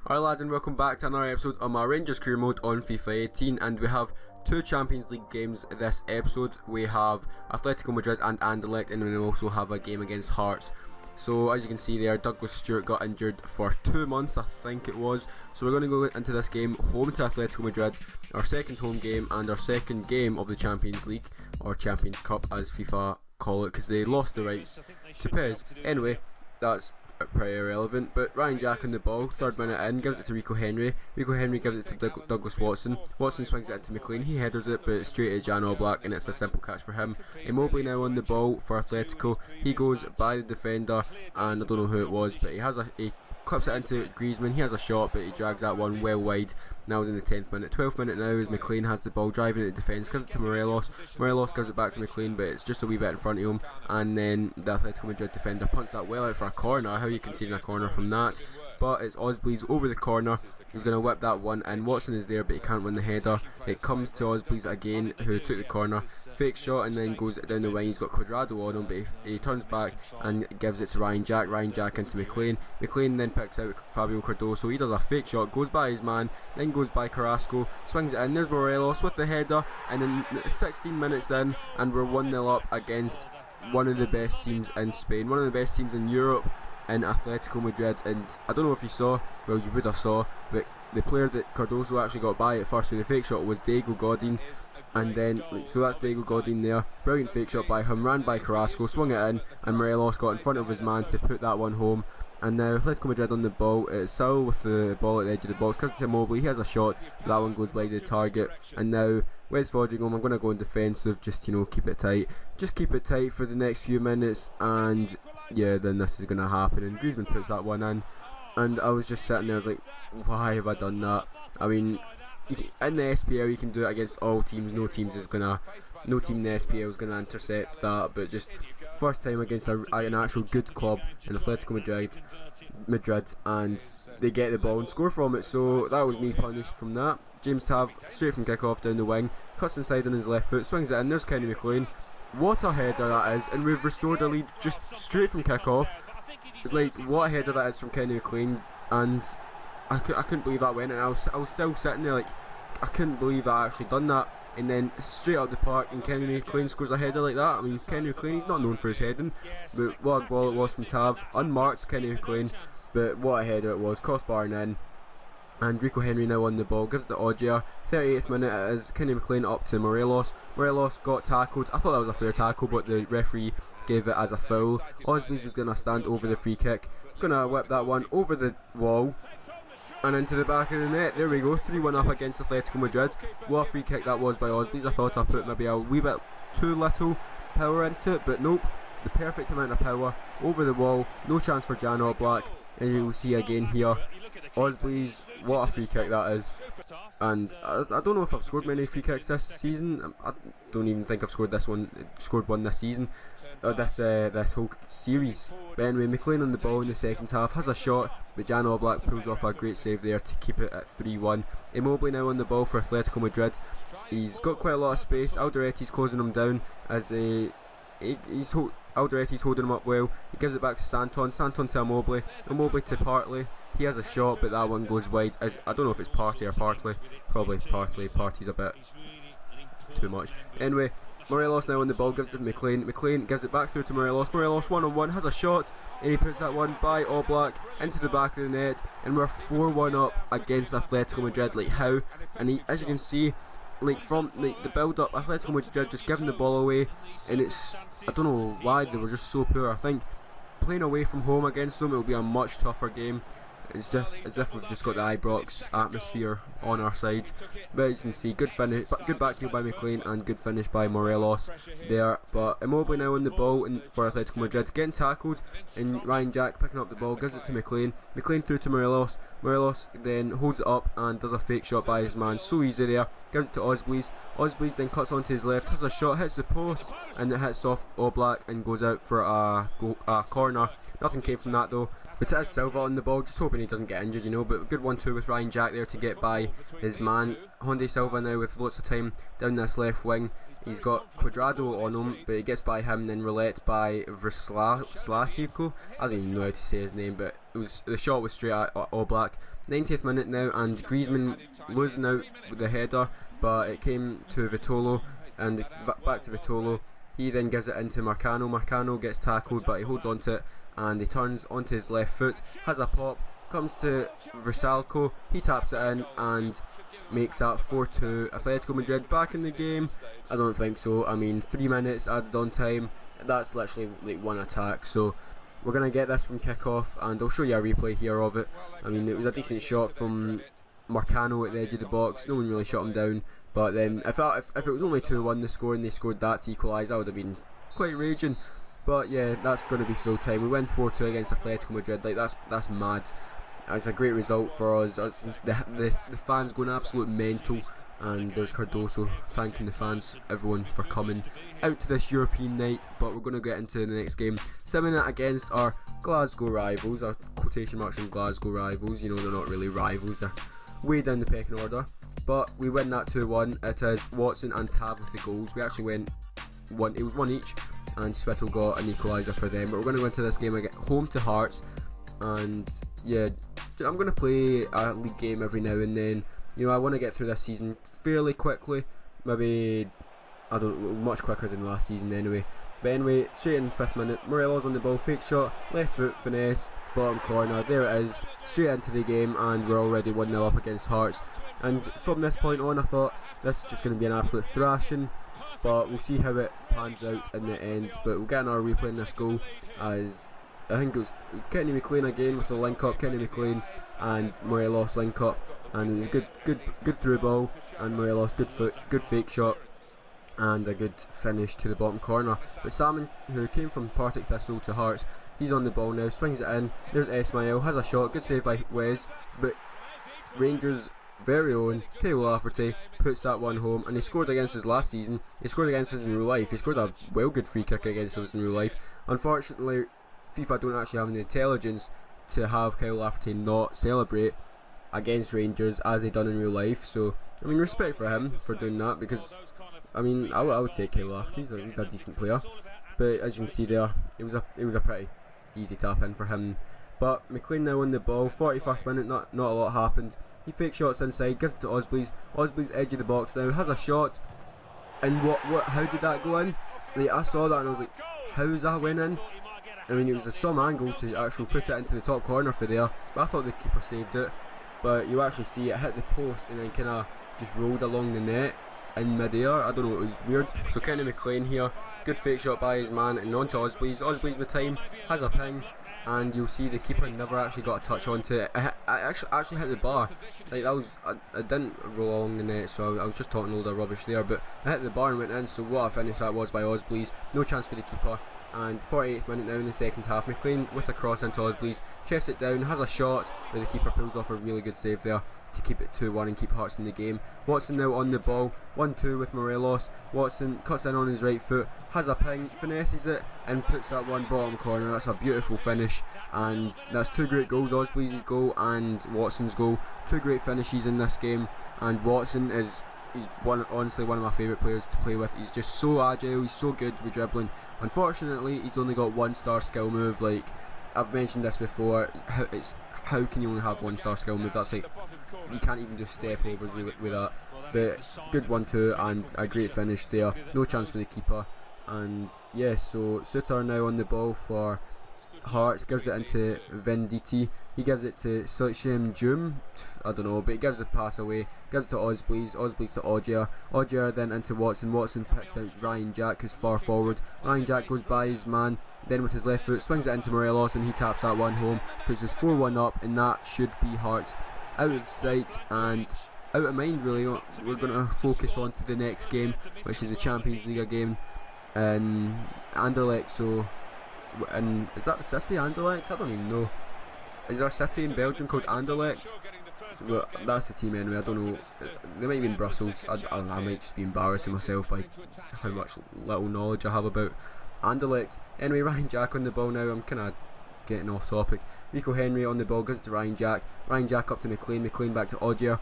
Alright lads, and welcome back to another episode of my Rangers career mode on FIFA 18, and we have two Champions League games this episode. We have Atletico Madrid and Anderlecht, and we also have a game against Hearts. So as you can see there, Douglas Stewart got injured for 2 months, I think it was. So we're going to go into this game home to Atletico Madrid, our second home game and our second game of the Champions League, or Champions Cup as FIFA call it, because they lost the rights to PES. Anyway, that's pretty irrelevant, but Ryan Jack on the ball, 3rd minute in, gives it to Rico Henry. Rico Henry gives it to Douglas Watson. Watson swings it into McLean, he headers it but straight to Jan Oblak, and it's a simple catch for him. Immobile now on the ball for Atletico. He goes by the defender, and I don't know who it was, but he clips it into Griezmann. He has a shot, but he drags that one well wide. Now is in the 10th minute. 12th minute now as McLean has the ball, driving at defence, gives it to Morelos. Morelos gives it back to McLean, but it's just a wee bit in front of him, and then the Atletico Madrid defender punts that well out for a corner. How you can see in a corner from that, but it's Osblees over the corner. He's going to whip that one, and Watson is there, but he can't win the header. It comes to Osblees again, who took the corner, fake shot, and then goes down the wing. He's got Cuadrado on him, but he turns back and gives it to Ryan Jack. Ryan Jack into McLean. McLean then picks out Fabio Cardoso. He does a fake shot, goes by his man, then goes by Carrasco, swings it in. There's Morelos with the header, and then 16 minutes in, and we're 1-0 up against one of the best teams in Spain, one of the best teams in Europe, in Atletico Madrid. And I don't know if you saw, well you would have saw, but the player that Cardoso actually got by at first with the fake shot was Diego Godin, and then so that's Diego Godin there, brilliant fake shot by him, ran by Carrasco, swung it in, and Morelos got in front of his man to put that one home. And now Atletico Madrid on the ball. It's Saul with the ball at the edge of the box, comes to Immobile, he has a shot, but that one goes wide of the target. And now Wes Fodringham, I'm going to go in defensive, just keep it tight, just keep it tight for the next few minutes, and yeah, then this is going to happen. And Griezmann puts that one in, and I was just sitting there, I was like, why have I done that? I mean, in the SPL you can do it against all teams. No team in the SPL is gonna intercept that, but just first time against an actual good club in Atletico Madrid, and they get the ball and score from it. So that was me punished from that. James Tav straight from kick-off down the wing, cuts inside on his left foot, swings it in. There's Kenny McLean. What a header that is, and we've restored a lead just straight from kick-off. Like, what a header that is from Kenny McLean, and I couldn't believe that went, and I was still sitting there like, I couldn't believe I actually done that. And then straight out the park, and Kenny McLean scores a header like that. I mean, Kenny McLean, he's not known for his heading, but what a ball it was from Tav, unmarked Kenny McLean, but what a header it was, crossbar and in. And Rico Henry now on the ball, gives it to Ogier. 38th minute it is, Kenny McLean up to Morelos. Morelos got tackled. I thought that was a fair tackle, but the referee gave it as a foul. Osblees is going to stand over the free kick, going to whip that one over the wall and into the back of the net. There we go, 3-1 up against Atletico Madrid. What a free kick that was by Osblees. I thought I put maybe a wee bit too little power into it, but nope, the perfect amount of power over the wall. No chance for Jan Oblak, and you will see again here, Osblees, what a free kick that is. And I don't know if I've scored many free kicks this season. I don't even think I've scored one this season, or this whole series. But anyway, McLean on the ball in the second half, has a shot, but Jan Oblak pulls off a great save there to keep it at 3-1. Immobile now on the ball for Atletico Madrid. He's got quite a lot of space. Alderetti's closing him down as Alderetti's holding him up well. He gives it back to Santon to Immobile, Immobile to Partey. He has a shot, but that one goes wide. I don't know if it's Partey or Partey. Probably Partey. Partey's a bit too much. Anyway, Morelos now on the ball, gives it to McLean. McLean gives it back through to Morelos. Morelos one-on-one, has a shot, and he puts that one by Oblak into the back of the net, and we're 4-1 up against Atletico Madrid. Like, how? And as you can see, like, from the build-up, Atletico Madrid just giving the ball away, and it's, I don't know why they were just so poor. I think playing away from home against them, it will be a much tougher game. It's just as if we've just got the Ibrox atmosphere on our side. But as you can see, good finish, good back heel by McLean, and good finish by Morelos there. But Immobile now on the ball for Atletico Madrid, getting tackled, and Ryan Jack picking up the ball, gives it to McLean. McLean through to Morelos. Morelos then holds it up and does a fake shot by his man, so easy there. Gives it to Osblees. Osblees then cuts onto his left, has a shot, hits the post, and it hits off Oblak and goes out for a corner. Nothing came from that though. But it is Silva on the ball, just hoping he doesn't get injured, you know. But good 1-2 with Ryan Jack there to get by his man. Hyundai Silva now with lots of time down this left wing. He's got Cuadrado on him, but he gets by him, then roulette by Vrslakivko. I don't even know how to say his name, but the shot was straight at Oblak. 90th minute now, and Griezmann losing out with the header, but it came to Vitolo, and back to Vitolo. He then gives it into Marcano. Marcano gets tackled, but he holds onto it, and he turns onto his left foot, has a pop, comes to Versalco, he taps it in and makes that 4-2. Atletico Madrid back in the game? I don't think so. I mean, 3 minutes added on time, that's literally like one attack, so we're going to get this from kick-off, and I'll show you a replay here of it. I mean, it was a decent shot from Marcano at the edge of the box, no one really shot him down, but then if it was only 2-1 the score and they scored that to equalise, that would have been quite raging. But yeah, that's going to be full time. We win 4-2 against Atletico Madrid, like that's mad. It's a great result for us. The fans going absolute mental, and there's Cardoso thanking the fans, everyone, for coming out to this European night. But we're going to get into the next game, 7 against our Glasgow rivals, our quotation marks in Glasgow rivals. You know, they're not really rivals, they're way down the pecking order. But we win that 2-1. It is Watson and Tav with the goals. We actually went one. It was one each, and Spittle got an equaliser for them. But we're going to go into this game again, home to Hearts, and yeah, I'm going to play a league game every now and then. You know, I want to get through this season fairly quickly, maybe, I don't know, much quicker than last season anyway. But anyway, straight in 5th minute, Morelos on the ball, fake shot, left foot, finesse, bottom corner, there it is, straight into the game, and we're already 1-0 up against Hearts. And from this point on, I thought this is just going to be an absolute thrashing, but we'll see how it pans out in the end. But we'll get another replay in this goal, as I think it was Kenny McLean again with the link up. Kenny McLean and Morelos link up, and it was a good through ball, and Morelos good foot, good fake shot, and a good finish to the bottom corner. But Salmon, who came from Partick Thistle to Hearts, he's on the ball now, swings it in. There's Ismail, has a shot, good save by Wes, but Rangers' very own Kyle Lafferty puts that one home, and he scored against us last season. He scored against us in real life. He scored a well good free kick against us in real life. Unfortunately, FIFA don't actually have the intelligence to have Kyle Lafferty not celebrate against Rangers as he done in real life. So I mean, respect for him for doing that, because I mean, I would take Kyle Lafferty. He's a decent player, but as you can see there, it was a pretty easy tap in for him. But McLean now on the ball, 41st minute, not a lot happened. He fake shots inside, gives it to Osblees. Osblees edge of the box now, has a shot, and how did that go in? Like, I saw that and I was like, how's that went in? I mean, it was some angle to actually put it into the top corner for there, but I thought the keeper saved it. But you actually see it hit the post and then kind of just rolled along the net in mid-air. I don't know, it was weird. So Kenny McLean here, good fake shot by his man, and on to Osblees. Osblees with time, has a ping, and you'll see the keeper never actually got a touch onto it. I actually hit the bar. Like, that was, I didn't roll along the net, so I was just talking a load of rubbish there, but I hit the bar and went in. So what a finish that was by Osblees. No chance for the keeper. And 48th minute now in the second half, McLean with a cross into Osblees, chests it down, has a shot, but the keeper pulls off a really good save there to keep it 2-1 and keep Hearts in the game. Watson now on the ball, 1-2 with Morelos. Watson cuts in on his right foot, has a ping, finesses it, and puts that one bottom corner. That's a beautiful finish, and that's two great goals, Osblees' goal and Watson's goal. Two great finishes in this game, and Watson is honestly one of my favourite players to play with. He's just so agile, he's so good with dribbling. Unfortunately, he's only got 1-star skill move. Like, I've mentioned this before, how can you only have 1-star skill move? That's like, you can't even do step overs with that. But good 1-2 and a great finish there. No chance for the keeper. And yeah, so Suter now on the ball for Hearts, gives it into Venditti. He gives it to Sochem Jum, I don't know, but he gives the pass away, gives it to Osblees, Osblees to Ogier, Ogier then into Watson, Watson picks out Ryan Jack, who's far forward. Ryan Jack goes by his man, then with his left foot swings it into Morelos, and he taps that one home, puts us 4-1 up, and that should be Hearts out of sight and out of mind really. We're going to focus on to the next game, which is the Champions League game in Anderlecht. So, and is that the city, Anderlecht? I don't even know. Is there a city in Belgium called Anderlecht? Well, that's the team anyway. I don't know. They might be in Brussels. I might just be embarrassing myself by how much little knowledge I have about Anderlecht. Anyway, Ryan Jack on the ball now. I'm kind of getting off topic. Rico Henry on the ball, gives it to Ryan Jack up to McLean, McLean back to Augier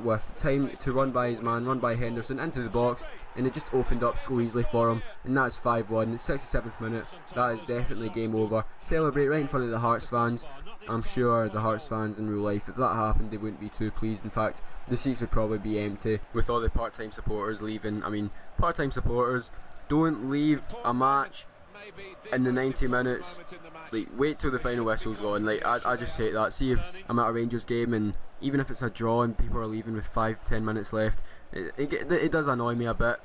with time to run by his man, run by Henderson into the box, and it just opened up so easily for him, and that's 5-1. 67th minute, that is definitely game over. Celebrate right in front of the Hearts fans. I'm sure the Hearts fans in real life, if that happened, they wouldn't be too pleased. In fact, the seats would probably be empty with all the part-time supporters leaving. I mean, part-time supporters, don't leave a match in the 90 minutes. Like, wait till the final whistle's gone. Like, I just hate that. See, if I'm at a Rangers game and even if it's a draw and people are leaving with 5-10 minutes left, it does annoy me a bit.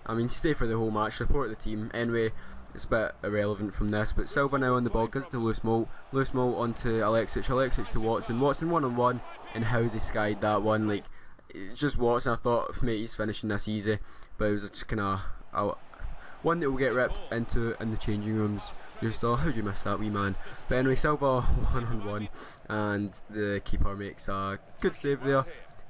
I mean, stay for the whole match, support the team. Anyway, it's a bit irrelevant from this, but Silva now on the ball, gives it to Lewis Moult onto Alexic to Watson 1-on-1, and how's he skied that one? Like, it's just Watson. I thought, mate, he's finishing this easy, but it was just kind of one that will get ripped into in the changing rooms. Just, oh, how'd you miss that, wee man? But anyway, Silva 1-on-1, and the keeper makes a good save there.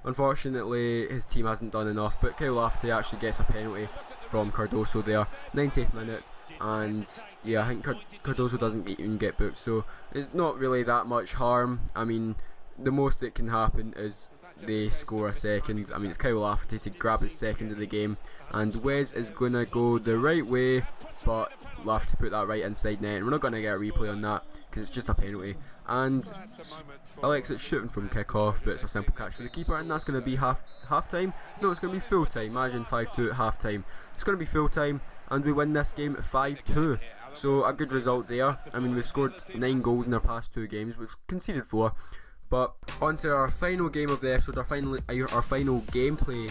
Unfortunately, his team hasn't done enough, but Kyle Lafferty actually gets a penalty from Cardoso there, 90th minute. And yeah, I think Cardoso doesn't even get booked, so it's not really that much harm. I mean, the most that can happen is they score a second. I mean, it's Kyle Lafferty to grab his second of the game, and Wes is going to go the right way, but Lafferty put that right inside net. We're not going to get a replay on that because it's just a penalty. And Alexis shooting from kick-off, but it's a simple catch for the keeper, and that's going to be half time. No, it's going to be full time. Imagine 5-2 at half time. It's going to be full time, and we win this game 5-2. So a good result there. I mean, we've scored 9 goals in our past 2 games. We've conceded 4. But on to our final game of the episode, our final gameplay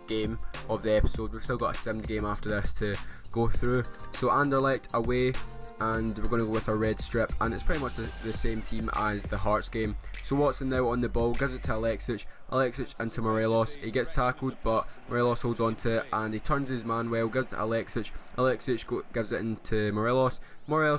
game of the episode. We've still got a simmed game after this to go through. So Anderlecht away, and we're going to go with a red strip, and it's pretty much the same team as the Hearts game. So Watson now on the ball, gives it to Alexic into Morelos. He gets tackled, but Morelos holds on to it, and he turns his man well, gives it to Alexic gives it into Morelos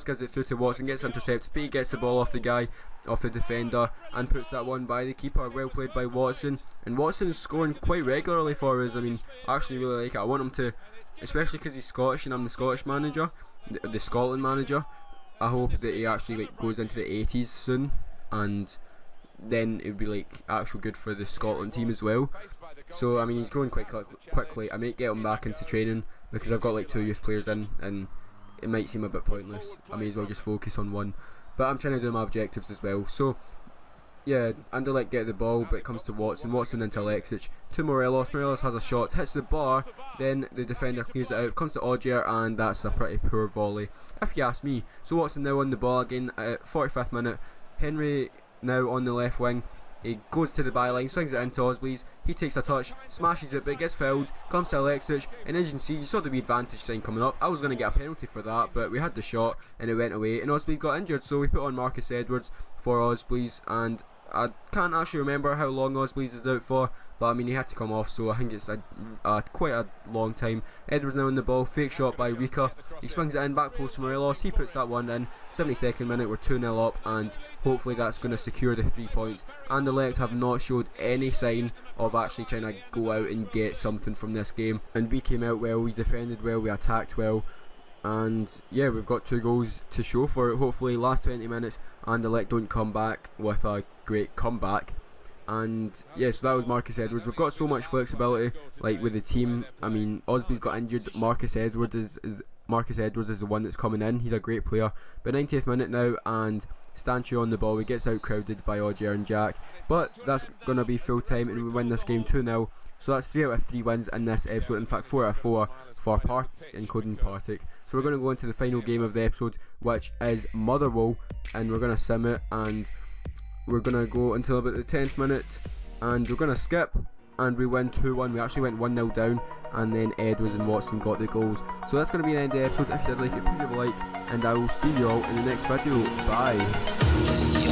gives it through to Watson, gets intercepted, but he gets the ball off the defender, and puts that one by the keeper. Well played by Watson, and Watson is scoring quite regularly for us. I mean, I actually really like it. I want him to, especially because he's Scottish and I'm the Scottish manager, the Scotland manager. I hope that he actually goes into the 80s soon, and then it would be actual good for the Scotland team as well. So I mean, he's growing quite quickly. I might get him back into training because I've got 2 youth players in, and it might seem a bit pointless. I may as well just focus on one, but I'm trying to do my objectives as well. So yeah, Anderlecht get the ball, but it comes to Watson into Alexic to Morelos has a shot, hits the bar, then the defender clears it out, comes to Augier, and that's a pretty poor volley if you ask me. So Watson now on the ball again at 45th minute. Henry now on the left wing, he goes to the byline, swings it into Osleys, he takes a touch, smashes it, but it gets fouled, comes to Alexic, and as you can see, you saw the wee advantage sign coming up. I was going to get a penalty for that, but we had the shot and it went away, and Osleys got injured, so we put on Marcus Edwards for Osleys, and I can't actually remember how long Osleys is out for, but I mean, he had to come off, so I think it's quite a long time. Edwards now on the ball, fake shot by Rika, he swings it in, back post to Morelos, he puts that one in. 72nd minute, we're 2-0 up, and hopefully that's going to secure the 3 points. Anderlecht have not showed any sign of actually trying to go out and get something from this game, and we came out well, we defended well, we attacked well, and yeah, we've got 2 goals to show for it. Hopefully last 20 minutes Anderlecht don't come back with a great comeback. And yeah, so that was Marcus Edwards. We've got so much flexibility with the team. I mean, Osby's got injured, Marcus Edwards is the one that's coming in. He's a great player. But 90th minute now, and Stanchu on the ball, he gets out crowded by Augier and Jack, but that's going to be full time, and we win this game 2-0. So that's 3 out of 3 wins in this episode, in fact 4 out of 4 for Park, including Partick. So we're going to go into the final game of the episode, which is Motherwell, and we're going to sim it, and we're going to go until about the 10th minute, and we're going to skip, and we win 2-1. We actually went 1-0 down, and then Edwards and Watson got the goals. So that's going to be the end of the episode. If you did like it, please leave a like, and I will see you all in the next video. Bye.